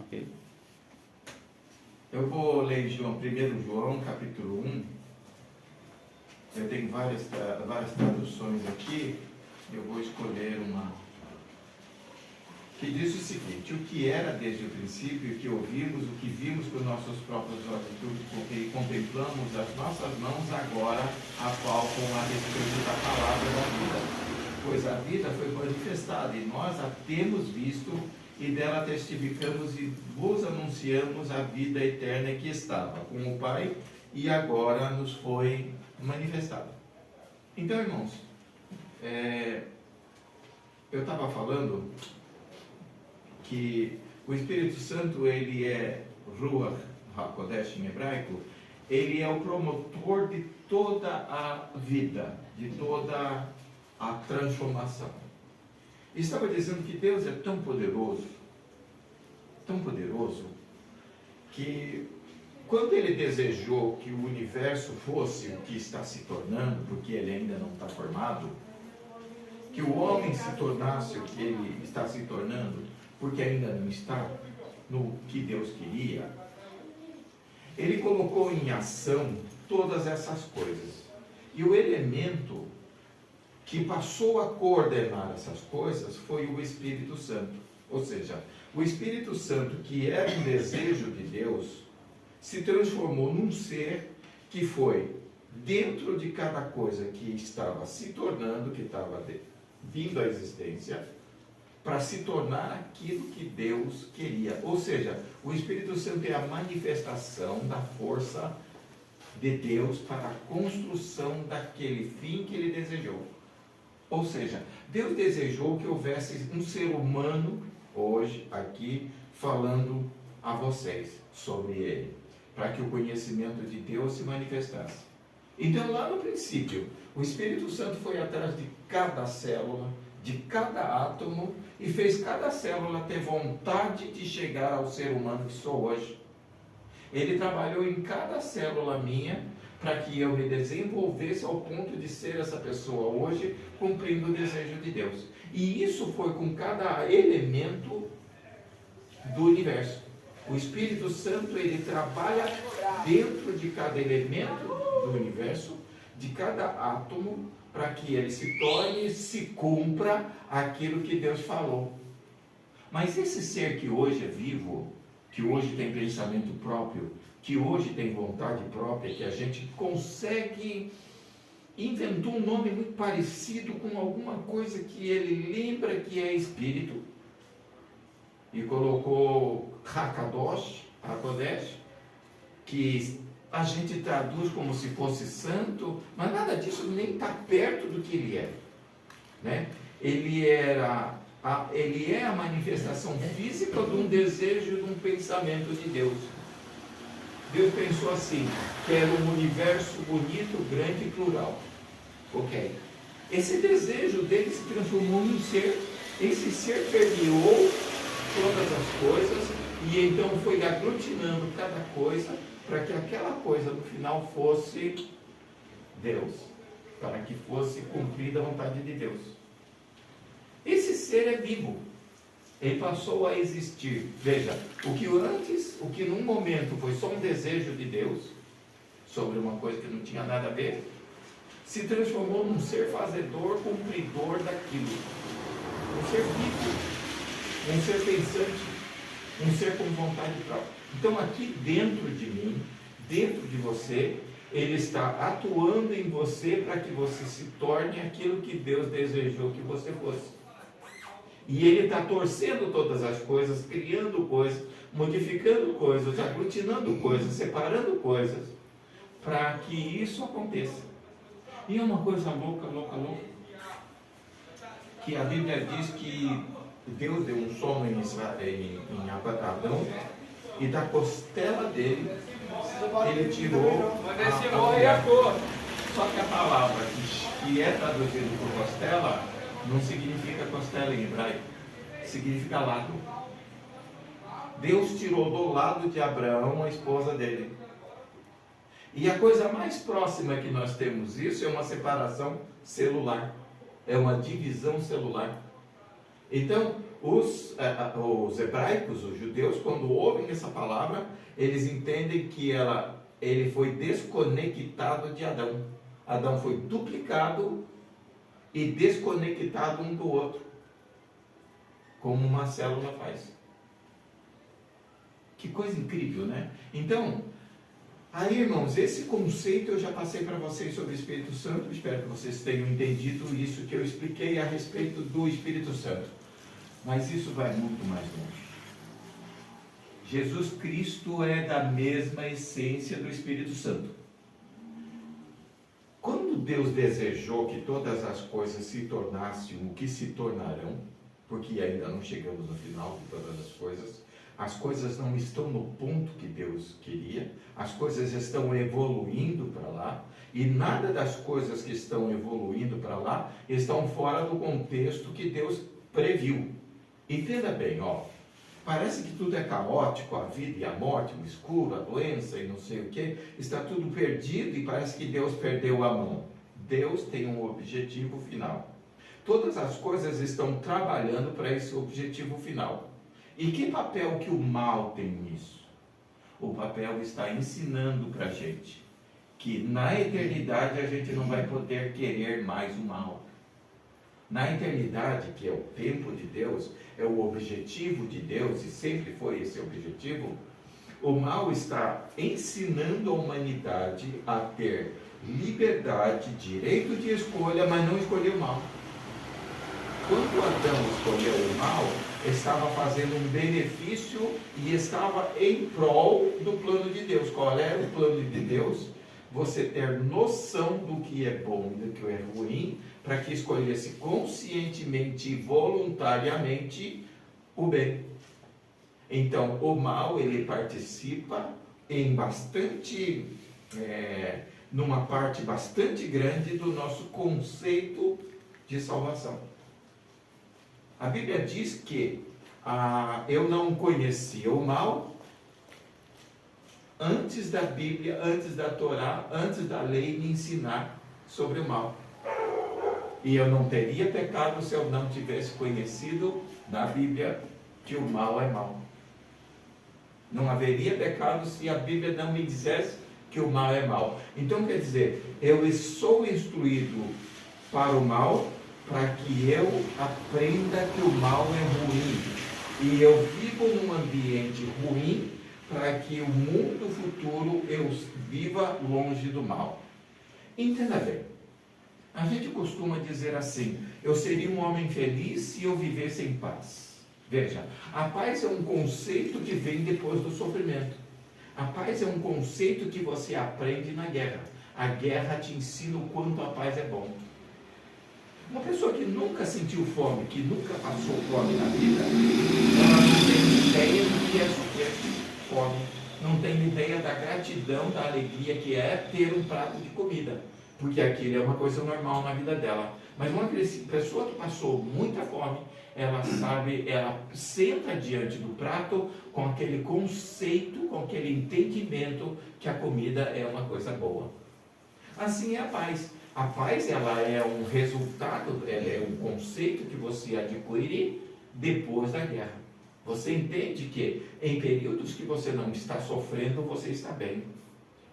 Ok? Eu vou ler 1 João, capítulo 1. Eu tenho várias traduções aqui. Eu vou escolher uma que diz o seguinte: o que era desde o princípio, o que ouvimos, o que vimos com nossos próprios olhos, e contemplamos as nossas mãos agora apalpam a respeito da palavra da vida. Pois a vida foi manifestada e nós a temos visto e dela testificamos e vos anunciamos a vida eterna que estava com o Pai e agora nos foi manifestada. Então, irmãos, eu estava falando que o Espírito Santo, ele é Ruach HaKodesh em hebraico, ele é o promotor de toda a vida, de toda a transformação. Estava dizendo que Deus é tão poderoso, que quando ele desejou que o universo fosse o que está se tornando, porque ele ainda não está formado, que o homem se tornasse o que ele está se tornando, porque ainda não está no que Deus queria, ele colocou em ação todas essas coisas. E o elemento que passou a coordenar essas coisas foi o Espírito Santo. Ou seja, o Espírito Santo, que era um desejo de Deus, se transformou num ser que foi dentro de cada coisa que estava se tornando, que estava vindo à existência, para se tornar aquilo que Deus queria. Ou seja, o Espírito Santo é a manifestação da força de Deus para a construção daquele fim que ele desejou. Ou seja, Deus desejou que houvesse um ser humano, hoje, aqui, falando a vocês sobre ele, para que o conhecimento de Deus se manifestasse. Então, lá no princípio, o Espírito Santo foi atrás de cada célula, de cada átomo, e fez cada célula ter vontade de chegar ao ser humano que sou hoje. Ele trabalhou em cada célula minha, para que eu me desenvolvesse ao ponto de ser essa pessoa hoje, cumprindo o desejo de Deus. E isso foi com cada elemento do universo. O Espírito Santo, ele trabalha dentro de cada elemento do universo, de cada átomo, para que ele se torne, se cumpra aquilo que Deus falou. Mas esse ser que hoje é vivo, que hoje tem pensamento próprio, que hoje tem vontade própria, que a gente consegue, inventou um nome muito parecido com alguma coisa que ele lembra que é espírito, e colocou HaKodesh, que a gente traduz como se fosse santo, mas nada disso nem está perto do que ele é, né? Ele é a manifestação física de um desejo, de um pensamento de Deus. Deus pensou assim: quero um universo bonito, grande e plural. Ok. Esse desejo dele se transformou num ser. Esse ser permeou todas as coisas e então foi aglutinando cada coisa para que aquela coisa no final fosse Deus, para que fosse cumprida a vontade de Deus. Esse ser é vivo. Ele passou a existir. Veja, o que num momento foi só um desejo de Deus, sobre uma coisa que não tinha nada a ver, se transformou num ser fazedor, cumpridor daquilo. Um ser vivo, um ser pensante, um ser com vontade própria. Então aqui dentro de mim, dentro de você, ele está atuando em você para que você se torne aquilo que Deus desejou que você fosse. E ele está torcendo todas as coisas, criando coisas, modificando coisas, aglutinando coisas, separando coisas, para que isso aconteça. E é uma coisa louca, que a Bíblia diz que Deus deu um sono em Adão, e da costela dele, ele tirou a mulher. Só que a palavra que é traduzida por costela, não significa costela em hebraico, significa lado. Deus tirou do lado de Abraão a esposa dele. E a coisa mais próxima que nós temos isso é uma separação celular, é uma divisão celular. Então, os hebraicos, os judeus, quando ouvem essa palavra, eles entendem que ele foi desconectado de Adão. Adão foi duplicado e desconectado um do outro, como uma célula faz. Que coisa incrível, né? Então, aí, irmãos, esse conceito eu já passei para vocês sobre o Espírito Santo. Espero que vocês tenham entendido isso que eu expliquei a respeito do Espírito Santo. Mas isso vai muito mais longe. Jesus Cristo é da mesma essência do Espírito Santo. Quando Deus desejou que todas as coisas se tornassem o que se tornarão, porque ainda não chegamos no final de todas as coisas não estão no ponto que Deus queria, as coisas estão evoluindo para lá, e nada das coisas que estão evoluindo para lá estão fora do contexto que Deus previu. Entenda bem, parece que tudo é caótico, a vida e a morte, o escuro, a doença e não sei o que, está tudo perdido e parece que Deus perdeu a mão. Deus tem um objetivo final. Todas as coisas estão trabalhando para esse objetivo final. E que papel que o mal tem nisso? O papel está ensinando para a gente que na eternidade a gente não vai poder querer mais o mal. Na eternidade, que é o tempo de Deus, é o objetivo de Deus, e sempre foi esse objetivo, o mal está ensinando a humanidade a ter liberdade, direito de escolha, mas não escolher o mal. Quando Adão escolheu o mal, estava fazendo um benefício e estava em prol do plano de Deus. Qual é o plano de Deus? Você ter noção do que é bom e do que é ruim, para que escolhesse conscientemente e voluntariamente o bem. Então, o mal, ele participa em numa parte bastante grande do nosso conceito de salvação. A Bíblia diz que eu não conhecia o mal antes da Bíblia, antes da Torá, antes da lei me ensinar sobre o mal. E eu não teria pecado se eu não tivesse conhecido na Bíblia que o mal é mal. Não haveria pecado se a Bíblia não me dissesse que o mal é mal. Então, quer dizer, eu sou instruído para o mal, para que eu aprenda que o mal é ruim. E eu vivo num ambiente ruim, para que o mundo futuro eu viva longe do mal. Entenda bem. A gente costuma dizer assim: eu seria um homem feliz se eu vivesse em paz. Veja, a paz é um conceito que vem depois do sofrimento. A paz é um conceito que você aprende na guerra. A guerra te ensina o quanto a paz é bom. Uma pessoa que nunca sentiu fome, que nunca passou fome na vida, ela não tem ideia do que é sofrer fome. Não tem ideia da gratidão, da alegria que é ter um prato de comida. Porque aquilo é uma coisa normal na vida dela. Mas uma pessoa que passou muita fome, ela sabe, ela senta diante do prato com aquele conceito, com aquele entendimento que a comida é uma coisa boa. Assim é a paz. A paz, ela é um resultado, ela é um conceito que você adquire depois da guerra. Você entende que em períodos que você não está sofrendo, você está bem.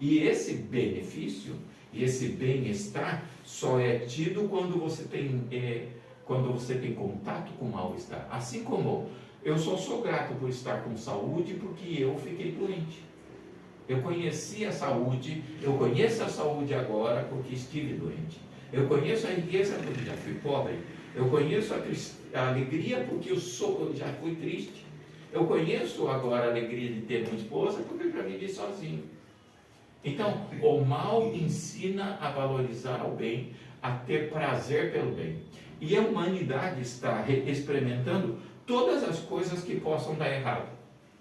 E esse benefício, esse bem-estar, só é tido quando você tem contato com o mal-estar. Assim como eu só sou grato por estar com saúde, porque eu fiquei doente. Eu conheci a saúde, eu conheço a saúde agora porque estive doente. Eu conheço a riqueza porque já fui pobre. Eu conheço a alegria porque eu já fui triste. Eu conheço agora a alegria de ter uma esposa porque eu já vivi sozinho. Então, o mal ensina a valorizar o bem, a ter prazer pelo bem. E a humanidade está experimentando todas as coisas que possam dar errado.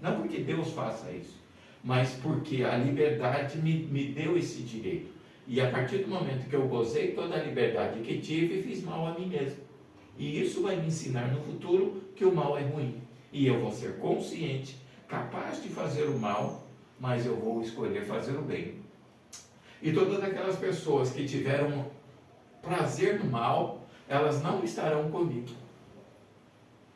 Não porque Deus faça isso, mas porque a liberdade me deu esse direito. E a partir do momento que eu gozei toda a liberdade que tive, fiz mal a mim mesmo. E isso vai me ensinar no futuro que o mal é ruim. E eu vou ser consciente, capaz de fazer o mal, mas eu vou escolher fazer o bem. E todas aquelas pessoas que tiveram prazer no mal, elas não estarão comigo.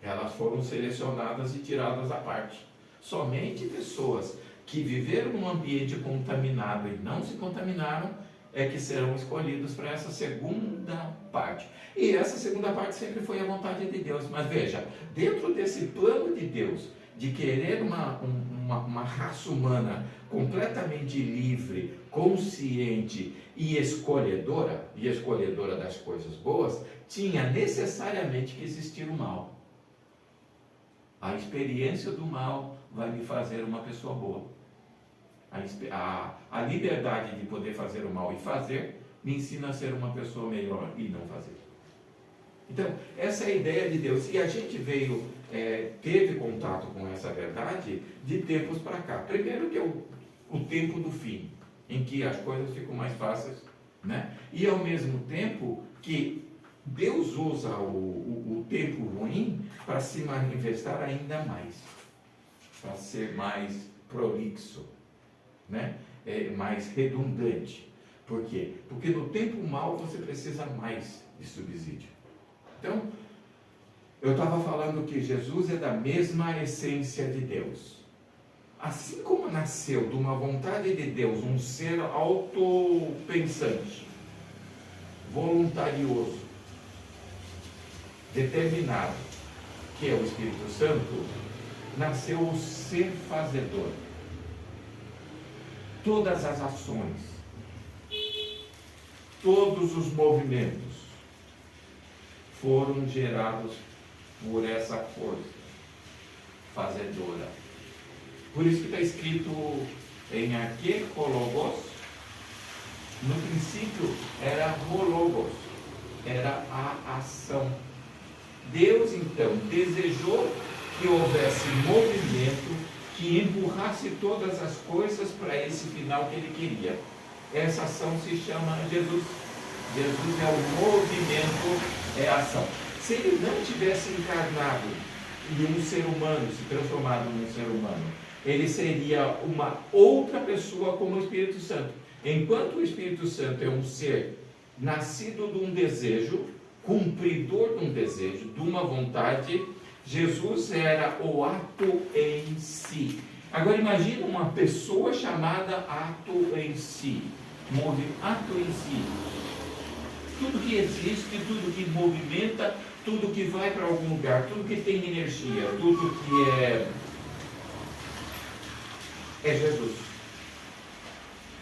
Elas foram selecionadas e tiradas à parte. Somente pessoas que viveram num ambiente contaminado e não se contaminaram é que serão escolhidos para essa segunda parte. E essa segunda parte sempre foi a vontade de Deus. Mas veja, dentro desse plano de Deus, de querer uma raça humana completamente livre, consciente e escolhedora das coisas boas, tinha necessariamente que existir o mal. A experiência do mal vai me fazer uma pessoa boa. A liberdade de poder fazer o mal e fazer me ensina a ser uma pessoa melhor e não fazer. Então, essa é a ideia de Deus. E a gente teve contato com essa verdade de tempos para cá. Primeiro que é o tempo do fim, em que as coisas ficam mais fáceis, né? E ao mesmo tempo que Deus usa o tempo ruim para se manifestar ainda mais, para ser mais prolixo, né? Mais redundante. Por quê? Porque no tempo mau você precisa mais de subsídio. Então, eu estava falando que Jesus é da mesma essência de Deus. Assim como nasceu de uma vontade de Deus, um ser autopensante, voluntarioso, determinado, que é o Espírito Santo, nasceu o ser fazedor. Todas as ações, todos os movimentos foram gerados por essa força fazedora. Por isso que está escrito em arqueologos, no princípio era hologos, era a ação. Deus então desejou que houvesse movimento que empurrasse todas as coisas para esse final que ele queria. Essa ação se chama Jesus. Jesus é o movimento, é a ação. Se ele não tivesse encarnado em um ser humano, se transformado num ser humano, ele seria uma outra pessoa como o Espírito Santo. Enquanto o Espírito Santo é um ser nascido de um desejo, cumpridor de um desejo, de uma vontade, Jesus era o ato em si. Agora imagina uma pessoa chamada ato em si. Ato em si. Tudo que existe, tudo que movimenta, tudo que vai para algum lugar, tudo que tem energia, tudo que é Jesus.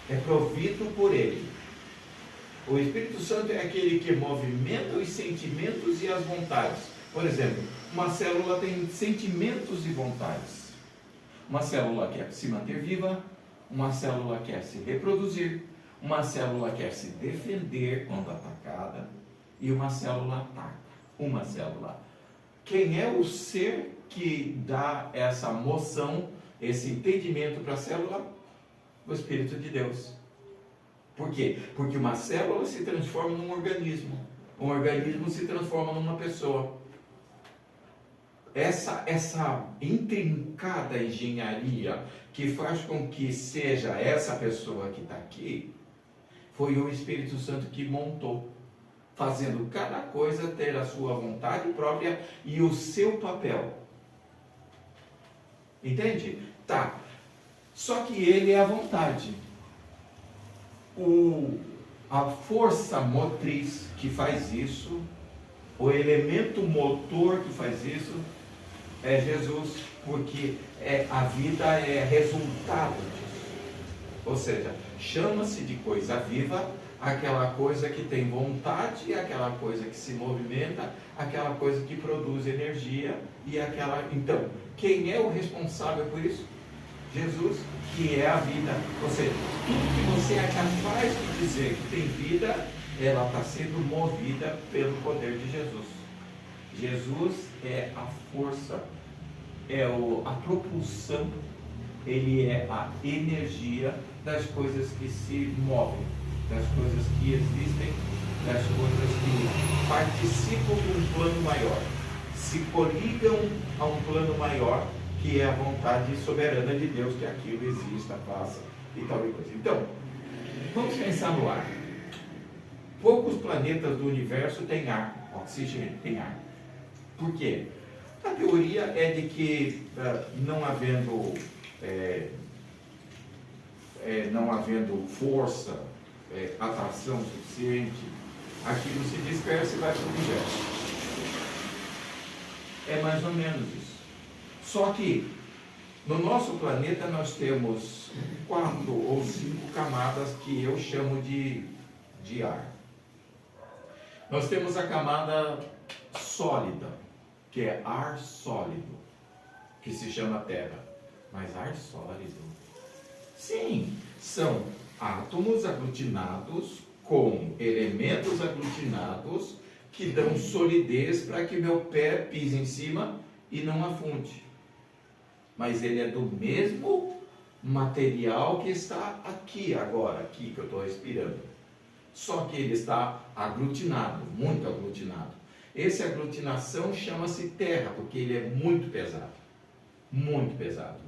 É provido por Ele. O Espírito Santo é aquele que movimenta os sentimentos e as vontades. Por exemplo, uma célula tem sentimentos e vontades. Uma célula quer se manter viva, uma célula quer se reproduzir, uma célula quer se defender quando atacada e uma célula ataca. Uma célula. Quem é o ser que dá essa moção, esse entendimento para a célula? O Espírito de Deus. Por quê? Porque uma célula se transforma num organismo. Um organismo se transforma numa pessoa. Essa intrincada engenharia que faz com que seja essa pessoa que está aqui, foi o Espírito Santo que montou, fazendo cada coisa ter a sua vontade própria e o seu papel. Entende? Tá. Só que ele é a vontade. A força motriz que faz isso, o elemento motor que faz isso, é Jesus, porque a vida é resultado disso. Ou seja, chama-se de coisa viva aquela coisa que tem vontade, aquela coisa que se movimenta, aquela coisa que produz energia e aquela. Então, quem é o responsável por isso? Jesus, que é a vida. Ou seja, tudo que você é capaz de dizer que tem vida, ela está sendo movida pelo poder de Jesus. Jesus é a força, é a propulsão, ele é a energia das coisas que se movem, das coisas que existem, das coisas que participam de um plano maior, se coligam a um plano maior, que é a vontade soberana de Deus, que aquilo exista, faça e tal e coisa. Então, vamos pensar no ar. Poucos planetas do universo têm ar, oxigênio, tem ar. Por quê? A teoria é de que não havendo força, atração suficiente, aquilo se dispersa e vai para o universo. É mais ou menos isso. Só que no nosso planeta nós temos 4 ou 5 camadas que eu chamo de ar. Nós temos a camada sólida, que é ar sólido, que se chama Terra. Mas ar sólido? Sim, são átomos aglutinados com elementos aglutinados que dão solidez para que meu pé pise em cima e não afunde. Mas ele é do mesmo material que está aqui agora, aqui que eu estou respirando. Só que ele está aglutinado, muito aglutinado. Essa aglutinação chama-se terra, porque ele é muito pesado. Muito pesado.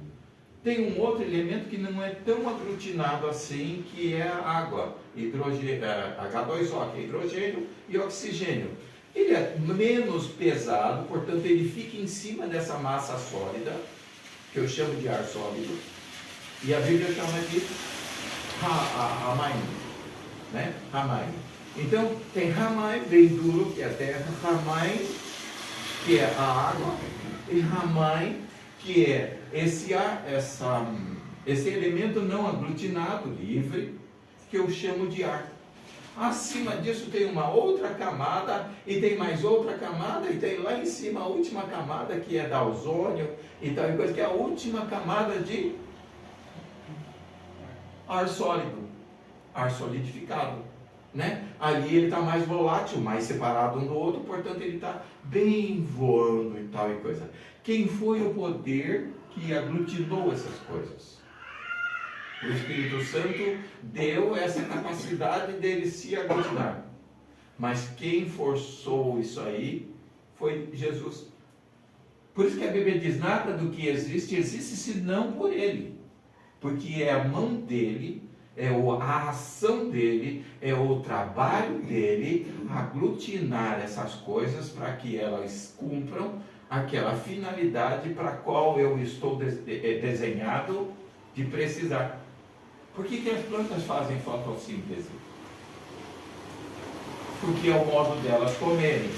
Tem um outro elemento que não é tão aglutinado assim, que é a água, H2O, que é hidrogênio e oxigênio. Ele é menos pesado, portanto ele fica em cima dessa massa sólida, que eu chamo de ar sólido, e a Bíblia chama de Hamaim, né? Hamaim. Então tem Hamaim, bem duro, que é a terra, Hamaim, que é a água, e Hamaim, que é esse ar, esse elemento não aglutinado, livre, que eu chamo de ar. Acima disso tem uma outra camada, e tem mais outra camada, e tem lá em cima a última camada, que é da ozônio, e tal coisa, que é a última camada de ar sólido, ar solidificado, né? Ali ele está mais volátil, mais separado um do outro, portanto ele está bem voando e tal e coisa. Quem foi o poder que aglutinou essas coisas? O Espírito Santo deu essa capacidade dele se aglutinar. Mas quem forçou isso aí foi Jesus. Por isso que a Bíblia diz, nada do que existe senão por ele. Porque é a mão dele, é a ação dele, é o trabalho dele aglutinar essas coisas para que elas cumpram aquela finalidade para a qual eu estou desenhado de precisar. Por que as plantas fazem fotossíntese? Porque é o modo delas comerem.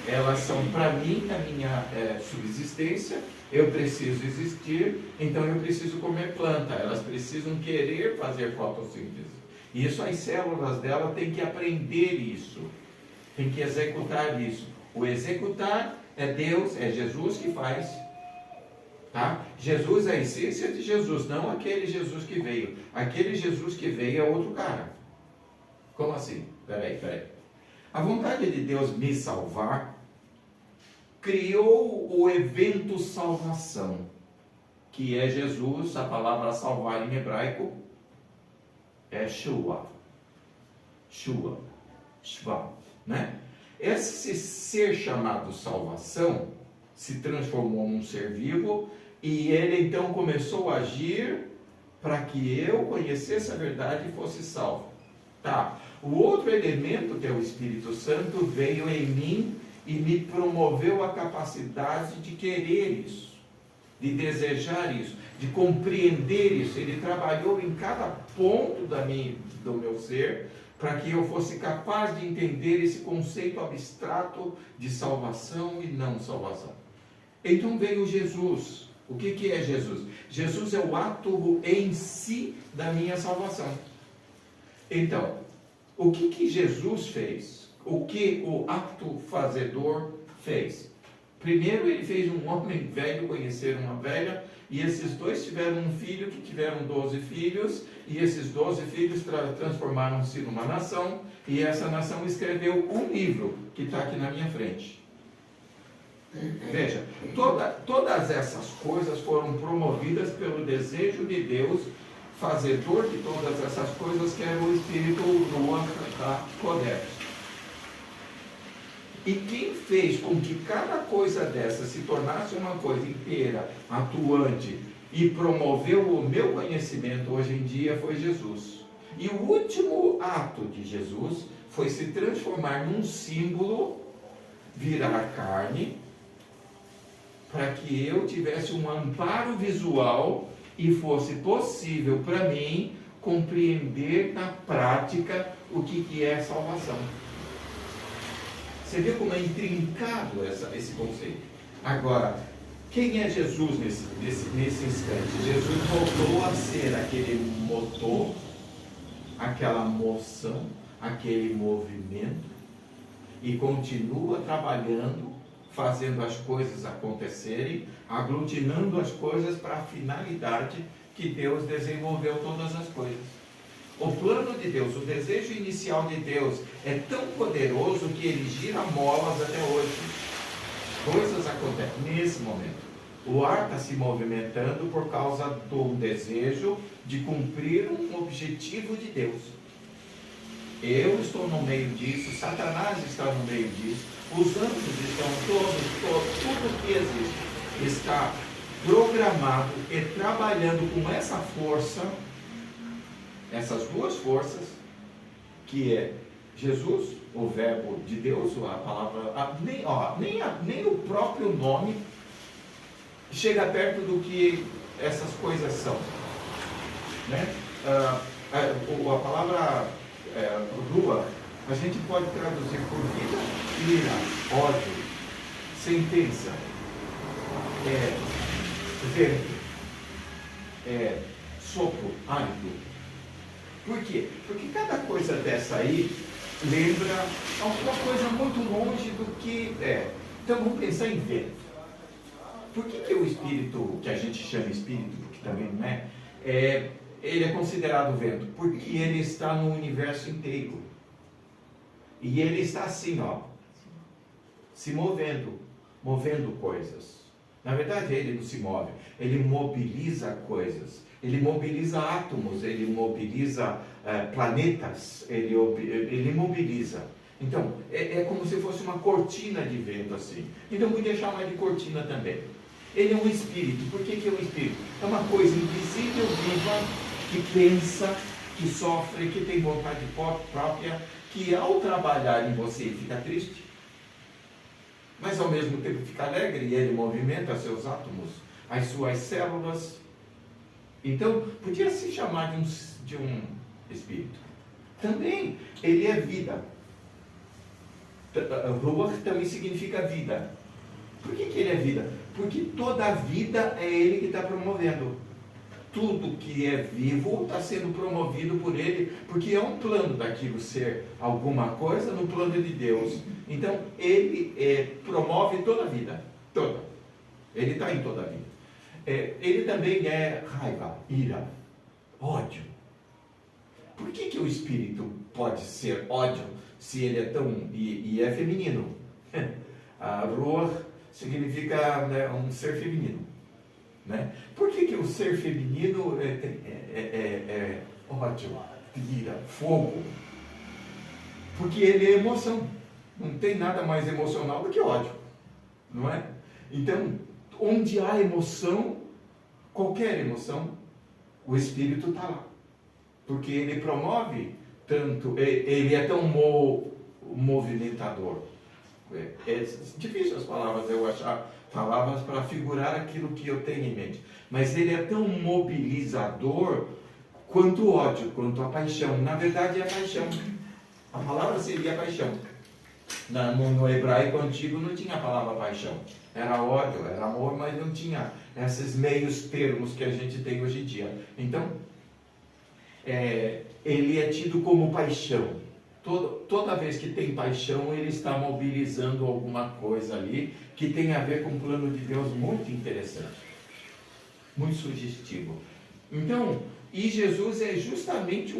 Elas são para mim, a minha subsistência, eu preciso existir, então eu preciso comer planta. Elas precisam querer fazer fotossíntese. E isso, as células dela têm que aprender isso, tem que executar isso. O executar é Deus, é Jesus que faz. Tá? Jesus é a essência de Jesus, não aquele Jesus que veio. Aquele Jesus que veio é outro cara. Como assim? Peraí. A vontade de Deus me salvar criou o evento salvação, que é Jesus. A palavra salvar em hebraico é Shua, né? Esse ser chamado salvação se transformou num ser vivo e ele então começou a agir para que eu conhecesse a verdade e fosse salvo. Tá. O outro elemento, que é o Espírito Santo, veio em mim e me promoveu a capacidade de querer isso, de desejar isso, de compreender isso. Ele trabalhou em cada ponto do meu ser para que eu fosse capaz de entender esse conceito abstrato de salvação e não salvação. Então veio Jesus. O que é Jesus? Jesus é o ato em si da minha salvação. Então, o que Jesus fez? O que o ato fazedor fez? Primeiro ele fez um homem velho conhecer uma velha, e esses dois tiveram um filho, que tiveram 12 filhos, e esses 12 filhos transformaram-se numa nação, e essa nação escreveu um livro, que está aqui na minha frente. Veja, todas essas coisas foram promovidas pelo desejo de Deus, fazedor de todas essas coisas, que era o Espírito Ruach HaKodesh. E quem fez com que cada coisa dessa se tornasse uma coisa inteira, atuante, e promoveu o meu conhecimento hoje em dia foi Jesus. E o último ato de Jesus foi se transformar num símbolo, virar carne, para que eu tivesse um amparo visual e fosse possível para mim compreender na prática o que é salvação. Você vê como é intrincado esse conceito. Agora, quem é Jesus nesse instante? Jesus voltou a ser aquele motor, aquela moção, aquele movimento, e continua trabalhando, fazendo as coisas acontecerem, aglutinando as coisas para a finalidade que Deus desenvolveu todas as coisas. O plano de Deus, o desejo inicial de Deus é tão poderoso que ele gira molas até hoje. Coisas acontecem nesse momento. O ar está se movimentando por causa do desejo de cumprir um objetivo de Deus. Eu estou no meio disso, Satanás está no meio disso, os anjos estão tudo que existe está programado e trabalhando com essa força, essas duas forças, que é Jesus, o verbo de Deus, a palavra, nem o próprio nome chega perto do que essas coisas são, né? A palavra rua, a gente pode traduzir por vida, ira, ódio, sentença, vento, sopro, hálito. Por quê? Porque cada coisa dessa aí lembra alguma coisa muito longe do que é. Então vamos pensar em vento. Por que o espírito, que a gente chama espírito, porque também não ele é considerado vento? Porque ele está no universo inteiro. E ele está assim, se movendo coisas. Na verdade, ele não se move, ele mobiliza coisas, ele mobiliza átomos, ele mobiliza planetas, ele mobiliza. Então, é como se fosse uma cortina de vento assim. Então, podia chamar de cortina também. Ele é um espírito. Por que é um espírito? É uma coisa invisível, viva, que pensa, que sofre, que tem vontade própria, que ao trabalhar em você fica triste, mas ao mesmo tempo fica alegre, e ele movimenta seus átomos, as suas células. Então, podia se chamar de um espírito. Também, ele é vida. Ruach também significa vida. Por que ele é vida? Porque toda a vida é ele que está promovendo. Tudo que é vivo está sendo promovido por ele, porque é um plano daquilo ser alguma coisa no plano de Deus. Então, ele promove toda a vida, toda. Ele está em toda a vida. Ele também é raiva, ira, ódio. Por que o espírito pode ser ódio, se ele é tão... e é feminino? A Ruach significa, né, um ser feminino. Né? Por que o ser feminino é ódio, ira, fogo? Porque ele é emoção. Não tem nada mais emocional do que ódio, não é? Então, onde há emoção, qualquer emoção, o espírito está lá. Porque ele promove tanto, ele é tão movimentador. É difícil as palavras, eu achar palavras para figurar aquilo que eu tenho em mente. Mas ele é tão mobilizador quanto o ódio, quanto a paixão. Na verdade é a paixão. A palavra seria paixão. No hebraico antigo não tinha a palavra paixão. Era ódio, era amor, mas não tinha esses meios termos que a gente tem hoje em dia. Então, ele é tido como paixão. Toda vez que tem paixão, ele está mobilizando alguma coisa ali que tem a ver com um plano de Deus muito interessante, muito sugestivo. Então, e Jesus é justamente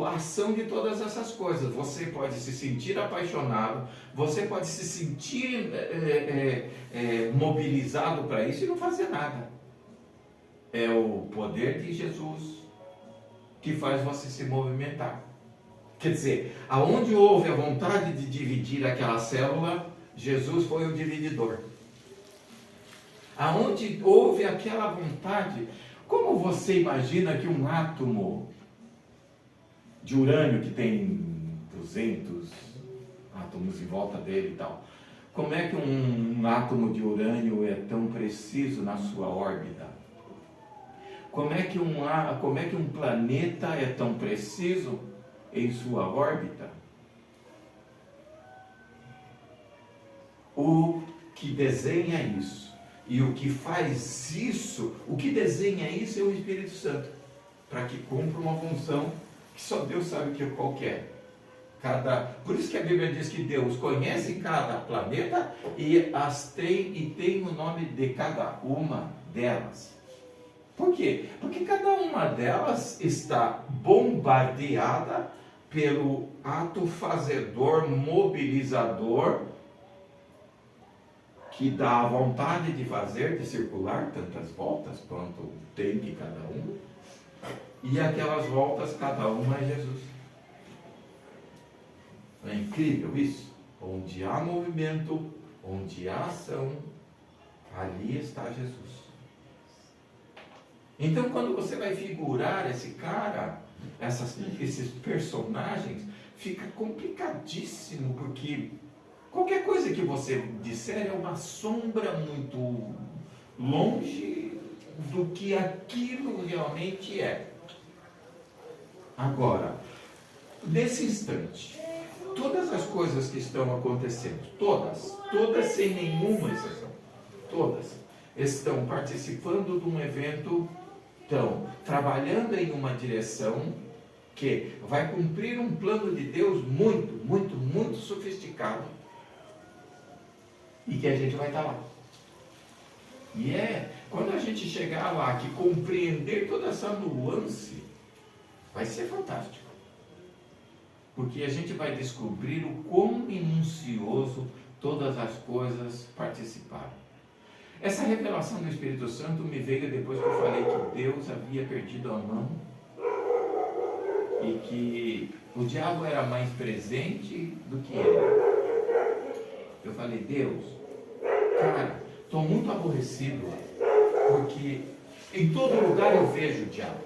a ação de todas essas coisas. Você pode se sentir apaixonado, você pode se sentir mobilizado para isso e não fazer nada. É o poder de Jesus que faz você se movimentar. Quer dizer, aonde houve a vontade de dividir aquela célula, Jesus foi o divididor. Aonde houve aquela vontade, como você imagina que um átomo de urânio, que tem 200 átomos em volta dele e tal, Como é que um átomo de urânio é tão preciso na sua órbita? Como é que um planeta é tão preciso em sua órbita? O que desenha isso e o que faz isso, o que desenha isso é o Espírito Santo, para que cumpra uma função que só Deus sabe qual que é. Por isso que a Bíblia diz que Deus conhece cada planeta e tem o nome de cada uma delas. Por quê? Porque cada uma delas está bombardeada pelo ato fazedor, mobilizador, que dá a vontade de fazer, de circular tantas voltas quanto tem que cada uma. E aquelas voltas, cada uma é Jesus. É incrível isso. Onde há movimento, onde há ação, ali está Jesus. Então, quando você vai figurar esse cara, esses personagens, fica complicadíssimo, porque qualquer coisa que você disser é uma sombra muito longe do que aquilo realmente é. Agora, nesse instante, todas as coisas que estão acontecendo, todas sem nenhuma exceção, todas estão participando de um evento, estão trabalhando em uma direção que vai cumprir um plano de Deus muito, muito, muito sofisticado, e que a gente vai estar lá. E quando a gente chegar lá, que compreender toda essa nuance, vai ser fantástico. Porque a gente vai descobrir o quão minucioso todas as coisas participaram. Essa revelação do Espírito Santo me veio depois que eu falei que Deus havia perdido a mão e que o diabo era mais presente do que ele. Eu falei, Deus, cara, estou muito aborrecido, porque em todo lugar eu vejo o diabo.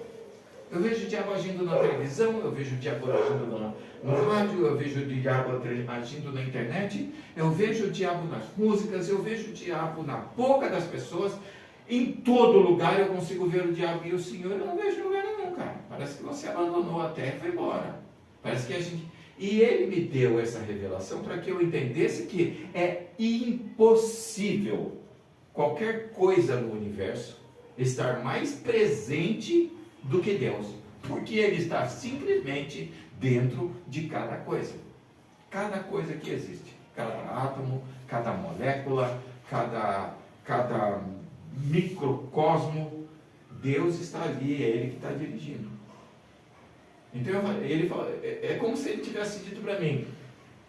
Eu vejo o diabo agindo na televisão, eu vejo o diabo agindo no rádio, eu vejo o diabo agindo na internet, eu vejo o diabo nas músicas, eu vejo o diabo na boca das pessoas. Em todo lugar eu consigo ver o diabo, e o Senhor eu não vejo em lugar nenhum, cara. Parece que você abandonou a terra e foi embora. Parece que a gente... E ele me deu essa revelação para que eu entendesse que é impossível qualquer coisa no universo estar mais presente do que Deus, porque ele está simplesmente dentro de cada coisa que existe, cada átomo, cada molécula, cada microcosmo. Deus está ali, é ele que está dirigindo. Então ele fala, é como se ele tivesse dito para mim,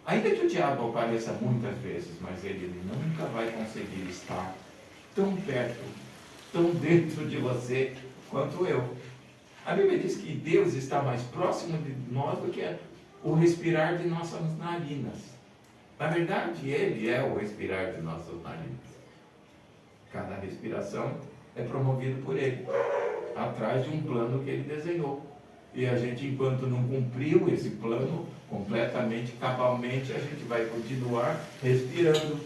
ainda que o diabo apareça muitas vezes, mas ele nunca vai conseguir estar tão perto, tão dentro de você quanto eu. A Bíblia diz que Deus está mais próximo de nós do que o respirar de nossas narinas. Na verdade, Ele é o respirar de nossas narinas. Cada respiração é promovida por Ele, atrás de um plano que Ele desenhou. E a gente, enquanto não cumpriu esse plano completamente, cabalmente, a gente vai continuar respirando.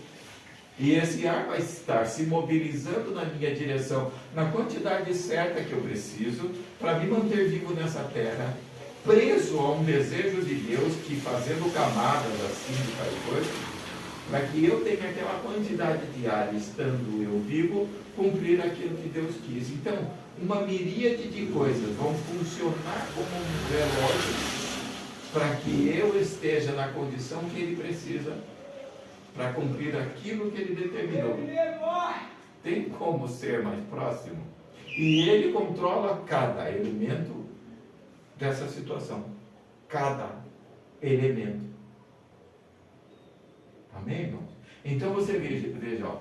E esse ar vai estar se mobilizando na minha direção, na quantidade certa que eu preciso, para me manter vivo nessa terra, preso a um desejo de Deus, que fazendo camadas assim de tais coisas, para que eu tenha aquela quantidade de ar, estando eu vivo, cumprir aquilo que Deus quis. Então, uma miríade de coisas vão funcionar como um relógio, para que eu esteja na condição que Ele precisa, para cumprir aquilo que Ele determinou. Tem como ser mais próximo? E Ele controla cada elemento dessa situação. Cada elemento. Amém, irmãos? Então você veja, ó,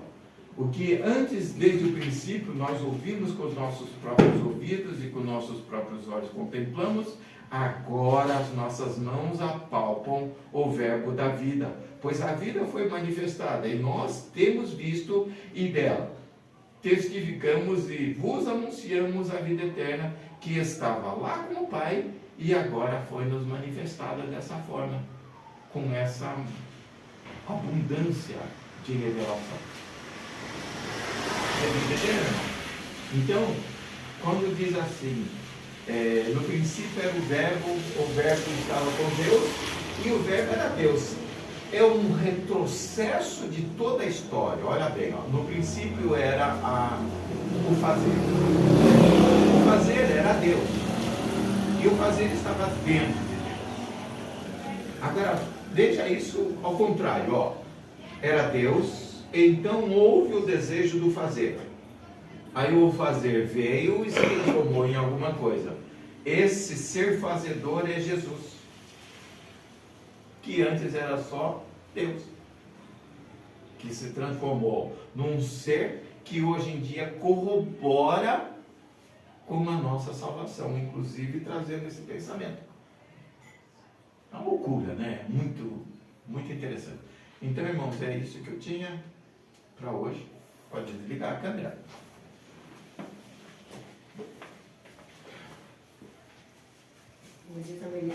o que antes, desde o princípio, nós ouvimos com os nossos próprios ouvidos e com nossos próprios olhos contemplamos, agora as nossas mãos apalpam o verbo da vida, pois a vida foi manifestada e nós temos visto e dela testificamos e vos anunciamos a vida eterna que estava lá com o Pai e agora foi nos manifestada dessa forma, com essa abundância de revelação. Está me entendendo? Então, quando diz assim, no princípio era o verbo estava com Deus e o verbo era Deus. É um retrocesso de toda a história. Olha bem, ó, no princípio era o fazer. O fazer era Deus. E o fazer estava dentro de Deus. Agora, veja isso ao contrário, ó. Era Deus, então houve o desejo do fazer. Aí o fazer veio e se transformou em alguma coisa. Esse ser fazedor é Jesus, que antes era só Deus, que se transformou num ser que hoje em dia corrobora com a nossa salvação, inclusive trazendo esse pensamento. É uma loucura, né? Muito, muito interessante. Então, irmãos, é isso que eu tinha para hoje. Pode desligar a câmera. Você também